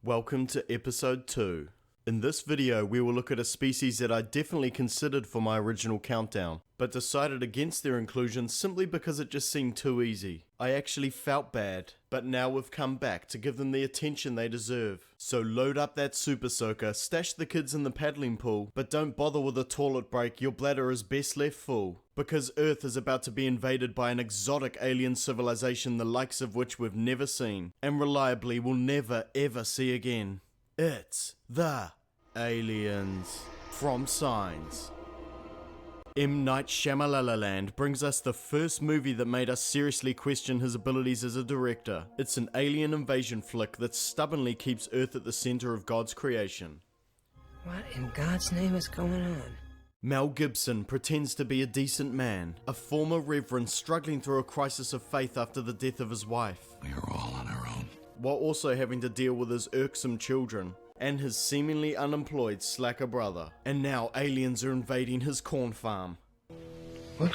Welcome to episode 2. In this video we will look at a species that I definitely considered for my original countdown, but decided against their inclusion simply because it just seemed too easy. I actually felt bad, but now we've come back to give them the attention they deserve. So load up that super soaker, stash the kids in the paddling pool, but don't bother with a toilet break, your bladder is best left full. Because Earth is about to be invaded by an exotic alien civilization the likes of which we've never seen, and reliably will never ever see again. It's the Aliens from Signs. M. Night Shyamalan brings us the first movie that made us seriously question his abilities as a director. It's an alien invasion flick that stubbornly keeps Earth at the center of God's creation. What in God's name is going on? Mel Gibson pretends to be a decent man, a former reverend struggling through a crisis of faith after the death of his wife. We are all on our own. While also having to deal with his irksome children, and his seemingly unemployed slacker brother. And now aliens are invading his corn farm. What?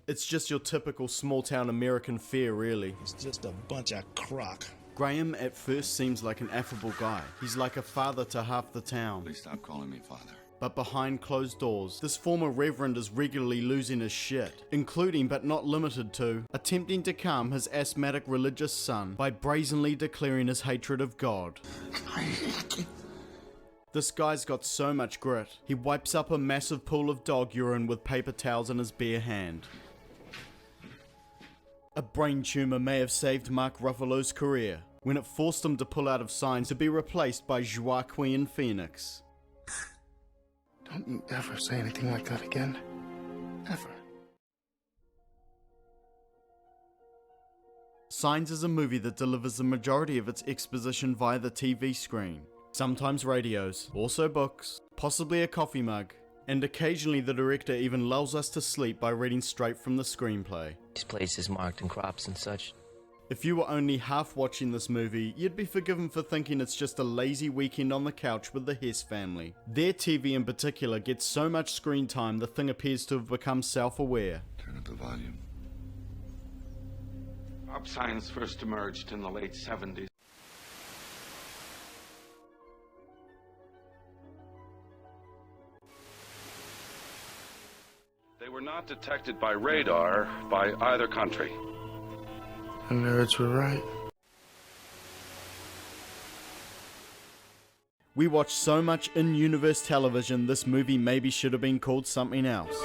It's just your typical small town American fare, really. It's just a bunch of crock. Graham at first seems like an affable guy. He's like a father to half the town. Please stop calling me father. But behind closed doors, this former reverend is regularly losing his shit, including but not limited to attempting to calm his asthmatic religious son by brazenly declaring his hatred of God. This guy's got so much grit, he wipes up a massive pool of dog urine with paper towels in his bare hand. A brain tumor may have saved Mark Ruffalo's career, when it forced him to pull out of Signs to be replaced by Joaquin Phoenix. Don't you ever say anything like that again. Ever. Signs is a movie that delivers the majority of its exposition via the TV screen. Sometimes radios, also books, possibly a coffee mug, and occasionally the director even lulls us to sleep by reading straight from the screenplay. These places marked in crops and such. If you were only half watching this movie, you'd be forgiven for thinking it's just a lazy weekend on the couch with the Hess family. Their TV in particular gets so much screen time the thing appears to have become self-aware. Turn up the volume. Crop science first emerged in the late 70s. They were not detected by radar by either country. The nerds were right. We watch so much in-universe television, this movie maybe should have been called something else.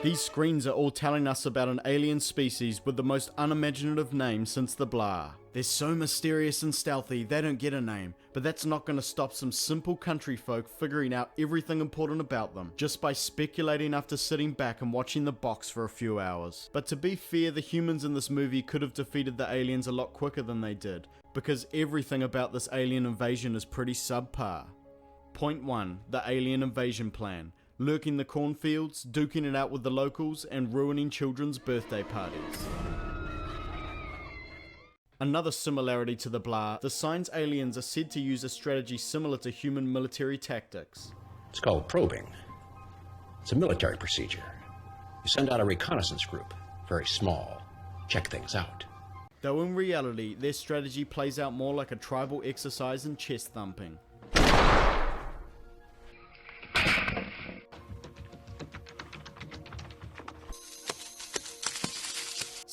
These screens are all telling us about an alien species with the most unimaginative name since the blah. They're so mysterious and stealthy, they don't get a name, but that's not going to stop some simple country folk figuring out everything important about them, just by speculating after sitting back and watching the box for a few hours. But to be fair, the humans in this movie could have defeated the aliens a lot quicker than they did, because everything about this alien invasion is pretty subpar. Point 1, the alien invasion plan. Lurking the cornfields, duking it out with the locals, and ruining children's birthday parties. Another similarity to the blah, the Signs aliens are said to use a strategy similar to human military tactics. It's called probing. It's a military procedure. You send out a reconnaissance group, very small, check things out. Though in reality, their strategy plays out more like a tribal exercise in chest thumping.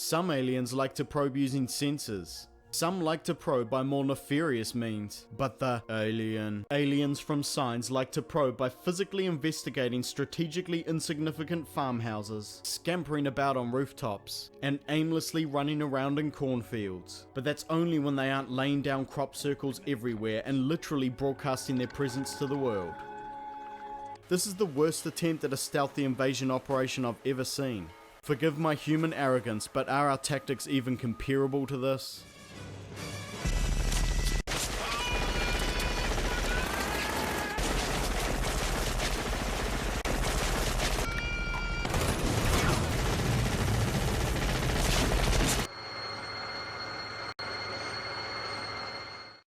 Some aliens like to probe using sensors. Some like to probe by more nefarious means. But the aliens from Signs like to probe by physically investigating strategically insignificant farmhouses, scampering about on rooftops, and aimlessly running around in cornfields. But that's only when they aren't laying down crop circles everywhere and literally broadcasting their presence to the world. This is the worst attempt at a stealthy invasion operation I've ever seen. Forgive my human arrogance, but are our tactics even comparable to this?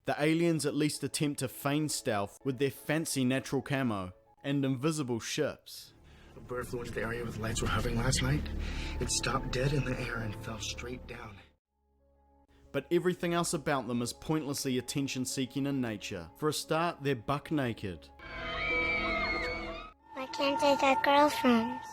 The aliens at least attempt to feign stealth with their fancy natural camo and invisible ships. A bird flew into the area where the lights were hovering last night. It stopped dead in the air and fell straight down. but everything else about them is pointlessly attention-seeking in nature. For a start, they're buck naked. Why can't they get girlfriends?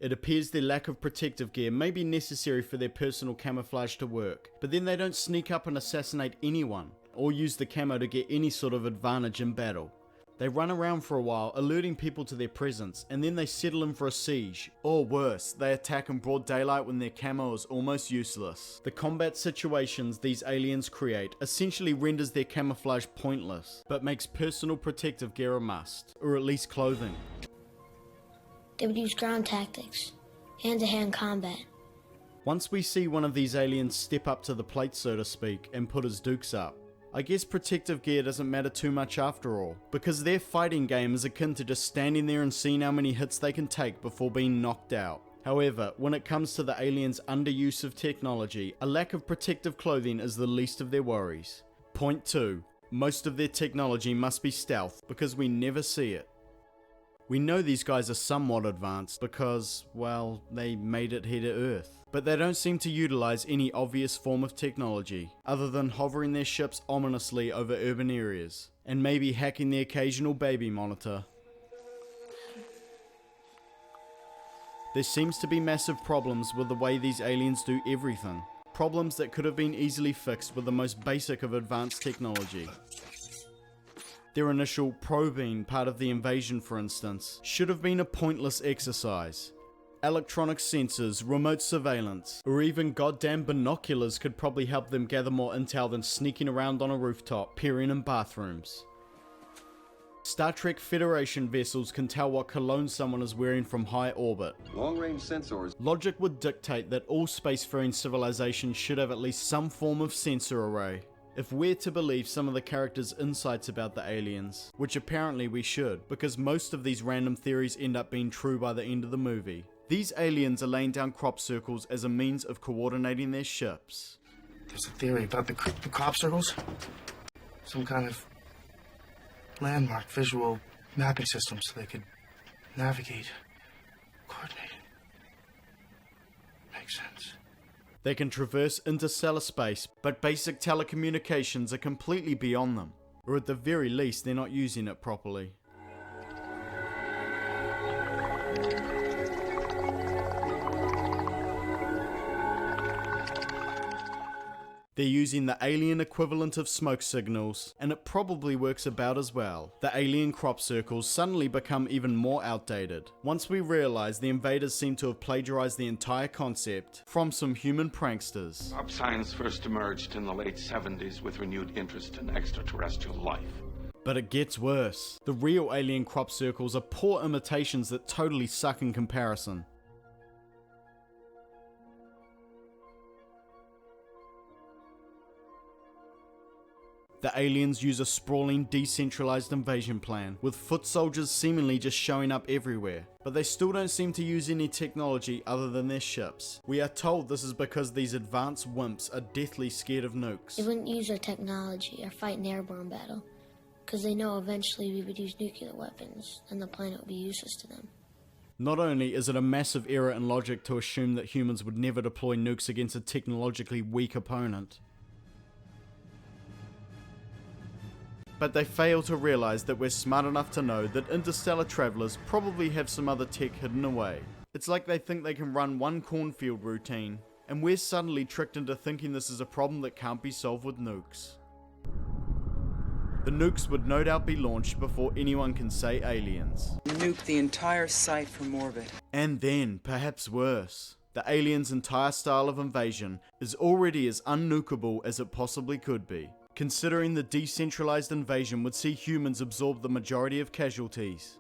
It appears their lack of protective gear may be necessary for their personal camouflage to work, but then they don't sneak up and assassinate anyone, or use the camo to get any sort of advantage in battle. They run around for a while, alerting people to their presence, and then they settle in for a siege. Or worse, they attack in broad daylight when their camo is almost useless. The combat situations these aliens create essentially renders their camouflage pointless, but makes personal protective gear a must, or at least clothing. They would use ground tactics, hand-to-hand combat. Once we see one of these aliens step up to the plate, so to speak, and put his dukes up, I guess protective gear doesn't matter too much after all, because their fighting game is akin to just standing there and seeing how many hits they can take before being knocked out. However, when it comes to the aliens' underuse of technology, a lack of protective clothing is the least of their worries. Point 2. Most of their technology must be stealth, because we never see it. We know these guys are somewhat advanced because, well, they made it here to Earth. But they don't seem to utilize any obvious form of technology, other than hovering their ships ominously over urban areas, and maybe hacking the occasional baby monitor. There seems to be massive problems with the way these aliens do everything. Problems that could have been easily fixed with the most basic of advanced technology. Their initial probing part of the invasion, for instance, should have been a pointless exercise. Electronic sensors, remote surveillance, or even goddamn binoculars could probably help them gather more intel than sneaking around on a rooftop, peering in bathrooms. Star Trek Federation vessels can tell what cologne someone is wearing from high orbit. Long-range sensors. Logic would dictate that all spacefaring civilizations should have at least some form of sensor array. If we're to believe some of the characters' insights about the aliens, which apparently we should, because most of these random theories end up being true by the end of the movie, these aliens are laying down crop circles as a means of coordinating their ships. There's a theory about the crop circles. Some kind of landmark visual mapping system so they could navigate, coordinate. Makes sense. They can traverse interstellar space, but basic telecommunications are completely beyond them, or at the very least they're not using it properly. They're using the alien equivalent of smoke signals, and it probably works about as well. The alien crop circles suddenly become even more outdated, once we realize the invaders seem to have plagiarized the entire concept from some human pranksters. Crop science first emerged in the late 70s with renewed interest in extraterrestrial life. But it gets worse. The real alien crop circles are poor imitations that totally suck in comparison. The aliens use a sprawling, decentralized invasion plan, with foot soldiers seemingly just showing up everywhere. But they still don't seem to use any technology other than their ships. We are told this is because these advanced wimps are deathly scared of nukes. They wouldn't use our technology or fight an airborne battle, because they know eventually we would use nuclear weapons, and the planet would be useless to them. Not only is it a massive error in logic to assume that humans would never deploy nukes against a technologically weak opponent, but they fail to realize that we're smart enough to know that interstellar travelers probably have some other tech hidden away. It's like they think they can run one cornfield routine, and we're suddenly tricked into thinking this is a problem that can't be solved with nukes. The nukes would no doubt be launched before anyone can say aliens. Nuke the entire site from orbit. And then, perhaps worse, the aliens' entire style of invasion is already as unnukable as it possibly could be, considering the decentralized invasion would see humans absorb the majority of casualties.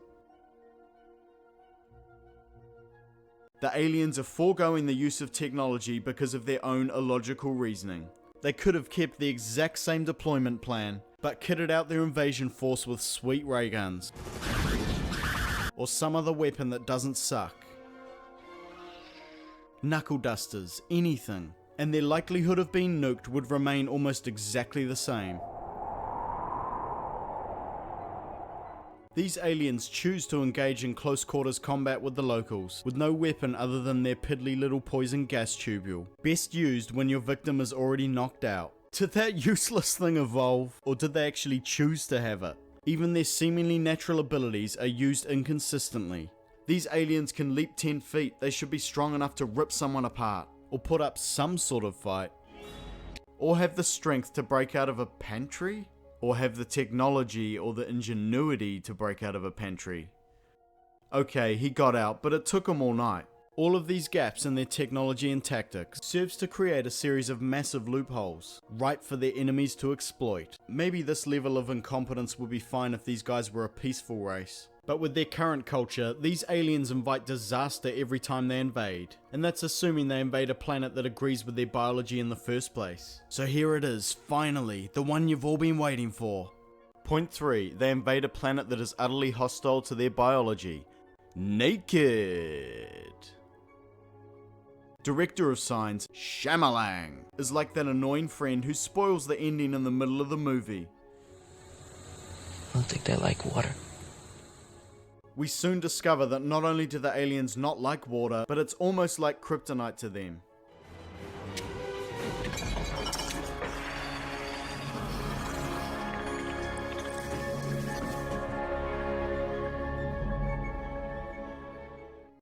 The aliens are foregoing the use of technology because of their own illogical reasoning. They could have kept the exact same deployment plan, but kitted out their invasion force with sweet ray guns, or some other weapon that doesn't suck. Knuckle dusters, anything. And their likelihood of being nuked would remain almost exactly the same. These aliens choose to engage in close quarters combat with the locals, with no weapon other than their piddly little poison gas tubule, best used when your victim is already knocked out. Did that useless thing evolve, or did they actually choose to have it? Even their seemingly natural abilities are used inconsistently. These aliens can leap 10 feet, they should be strong enough to rip someone apart, or put up some sort of fight. Or have the strength to break out of a pantry? Or have the technology or the ingenuity to break out of a pantry? Okay, he got out, but it took him all night. All of these gaps in their technology and tactics serves to create a series of massive loopholes, ripe for their enemies to exploit. Maybe this level of incompetence would be fine if these guys were a peaceful race. But with their current culture, these aliens invite disaster every time they invade. And that's assuming they invade a planet that agrees with their biology in the first place. So here it is, finally, the one you've all been waiting for. Point 3. They invade a planet that is utterly hostile to their biology. Naked. Director of Signs, Shyamalan, is like that annoying friend who spoils the ending in the middle of the movie. I don't think they like water. We soon discover that not only do the aliens not like water, but it's almost like kryptonite to them.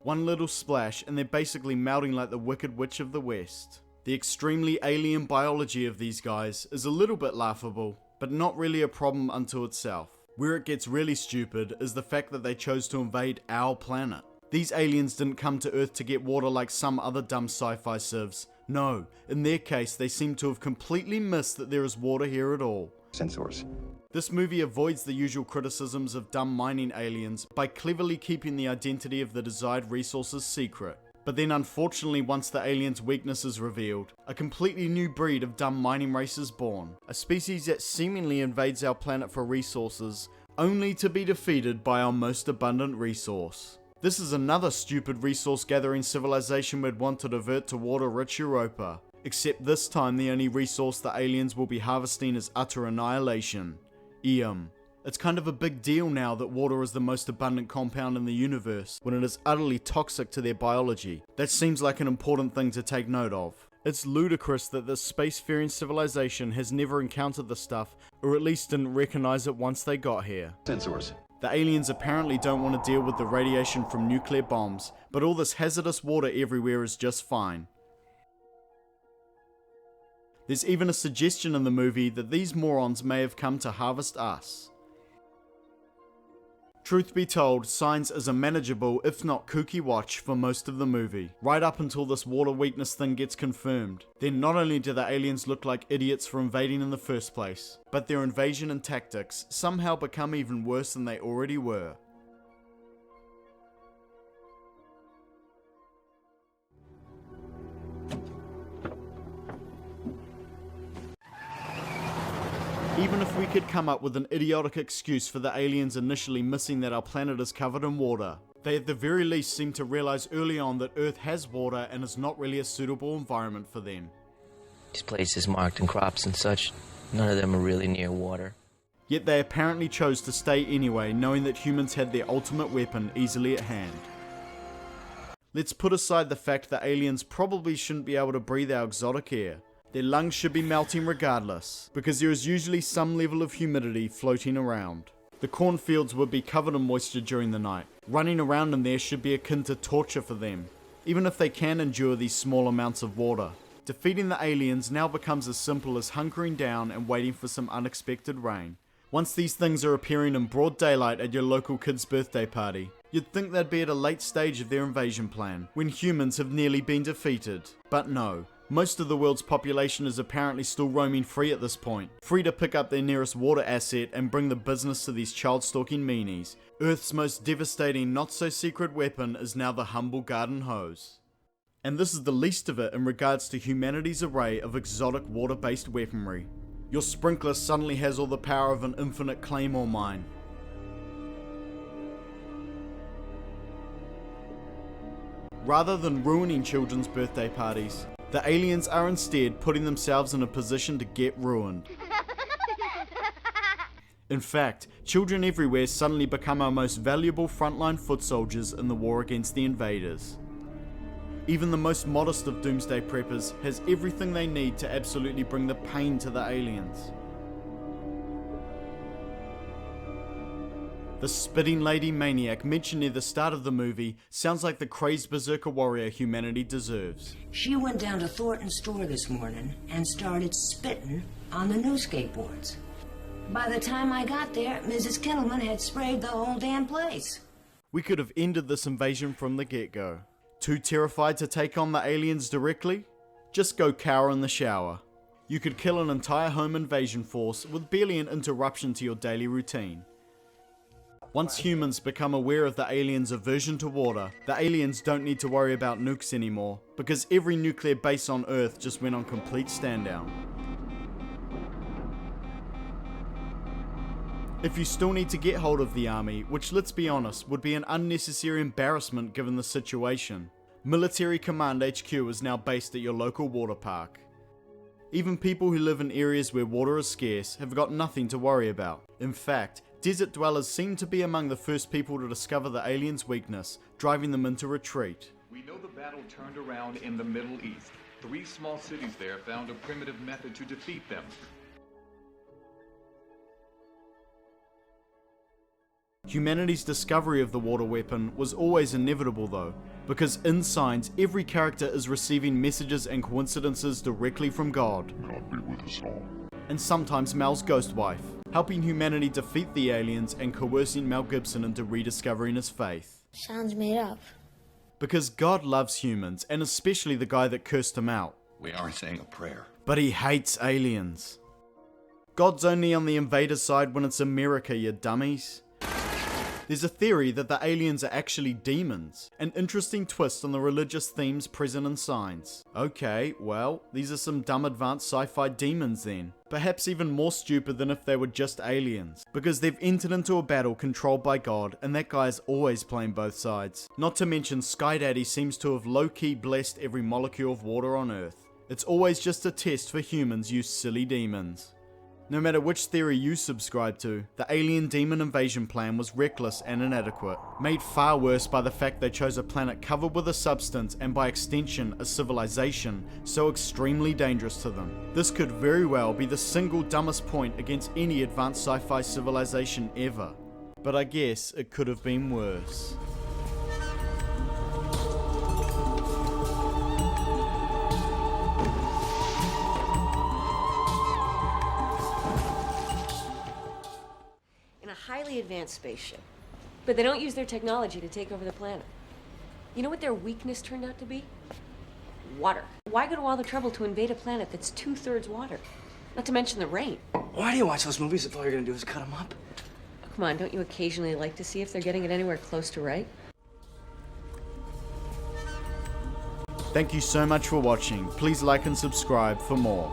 One little splash and they're basically melting like the Wicked Witch of the West. The extremely alien biology of these guys is a little bit laughable, but not really a problem unto itself. Where it gets really stupid is the fact that they chose to invade our planet. These aliens didn't come to Earth to get water like some other dumb sci-fi civs. No, in their case they seem to have completely missed that there is water here at all. Sensors. This movie avoids the usual criticisms of dumb mining aliens by cleverly keeping the identity of the desired resources secret. But then unfortunately once the aliens' weakness is revealed, a completely new breed of dumb mining race is born. A species that seemingly invades our planet for resources, only to be defeated by our most abundant resource. This is another stupid resource gathering civilization we'd want to divert to water-rich Europa. Except this time the only resource the aliens will be harvesting is utter annihilation. It's kind of a big deal now that water is the most abundant compound in the universe, when it is utterly toxic to their biology. That seems like an important thing to take note of. It's ludicrous that this spacefaring civilization has never encountered the stuff, or at least didn't recognize it once they got here. Sensors. The aliens apparently don't want to deal with the radiation from nuclear bombs, but all this hazardous water everywhere is just fine. There's even a suggestion in the movie that these morons may have come to harvest us. Truth be told, Signs is a manageable, if not kooky watch for most of the movie, right up until this water weakness thing gets confirmed. Then not only do the aliens look like idiots for invading in the first place, but their invasion and tactics somehow become even worse than they already were. Even if we could come up with an idiotic excuse for the aliens initially missing that our planet is covered in water, they at the very least seem to realize early on that Earth has water and is not really a suitable environment for them. These places marked in crops and such, none of them are really near water. Yet they apparently chose to stay anyway, knowing that humans had their ultimate weapon easily at hand. Let's put aside the fact that aliens probably shouldn't be able to breathe our exotic air. Their lungs should be melting regardless, because there is usually some level of humidity floating around. The cornfields would be covered in moisture during the night. Running around in there should be akin to torture for them, even if they can endure these small amounts of water. Defeating the aliens now becomes as simple as hunkering down and waiting for some unexpected rain. Once these things are appearing in broad daylight at your local kid's birthday party, you'd think they'd be at a late stage of their invasion plan, when humans have nearly been defeated. But no. Most of the world's population is apparently still roaming free at this point, free to pick up their nearest water asset and bring the business to these child-stalking meanies. Earth's most devastating, not-so-secret weapon is now the humble garden hose. And this is the least of it in regards to humanity's array of exotic water-based weaponry. Your sprinkler suddenly has all the power of an infinite claymore mine. Rather than ruining children's birthday parties, the aliens are instead putting themselves in a position to get ruined. In fact, children everywhere suddenly become our most valuable frontline foot soldiers in the war against the invaders. Even the most modest of doomsday preppers has everything they need to absolutely bring the pain to the aliens. The spitting lady maniac mentioned near the start of the movie sounds like the crazed berserker warrior humanity deserves. She went down to Thornton's store this morning and started spitting on the new skateboards. By the time I got there, Mrs. Kittleman had sprayed the whole damn place. We could have ended this invasion from the get-go. Too terrified to take on the aliens directly? Just go cower in the shower. You could kill an entire home invasion force with barely an interruption to your daily routine. Once humans become aware of the aliens' aversion to water, the aliens don't need to worry about nukes anymore, because every nuclear base on Earth just went on complete standdown. If you still need to get hold of the army, which let's be honest would be an unnecessary embarrassment given the situation, Military Command HQ is now based at your local water park. Even people who live in areas where water is scarce have got nothing to worry about. In fact, desert dwellers seem to be among the first people to discover the aliens' weakness, driving them into retreat. We know the battle turned around in the Middle East. 3 small cities there found a primitive method to defeat them. Humanity's discovery of the water weapon was always inevitable though, because in Signs every character is receiving messages and coincidences directly from God. God be with us all. And sometimes Mal's ghost wife, helping humanity defeat the aliens and coercing Mel Gibson into rediscovering his faith. Sounds made up. Because God loves humans, and especially the guy that cursed him out. We are saying a prayer. But he hates aliens. God's only on the invader's side when it's America, you dummies. There's a theory that the aliens are actually demons, an interesting twist on the religious themes present in Signs. Okay, well, these are some dumb advanced sci-fi demons then. Perhaps even more stupid than if they were just aliens, because they've entered into a battle controlled by God, and that guy is always playing both sides. Not to mention Sky Daddy seems to have low-key blessed every molecule of water on Earth. It's always just a test for humans, you silly demons. No matter which theory you subscribe to, the alien demon invasion plan was reckless and inadequate, made far worse by the fact they chose a planet covered with a substance and by extension a civilization so extremely dangerous to them. This could very well be the single dumbest point against any advanced sci-fi civilization ever. But I guess it could have been worse. Highly advanced spaceship, but they don't use their technology to take over the planet. You know what their weakness turned out to be? Water. Why go to all the trouble to invade a planet that's 2/3 water? Not to mention the rain. Why do you watch those movies if all you're gonna do is cut them up? Oh, come on, don't you occasionally like to see if they're getting it anywhere close to right? Thank you so much for watching. Please like and subscribe for more.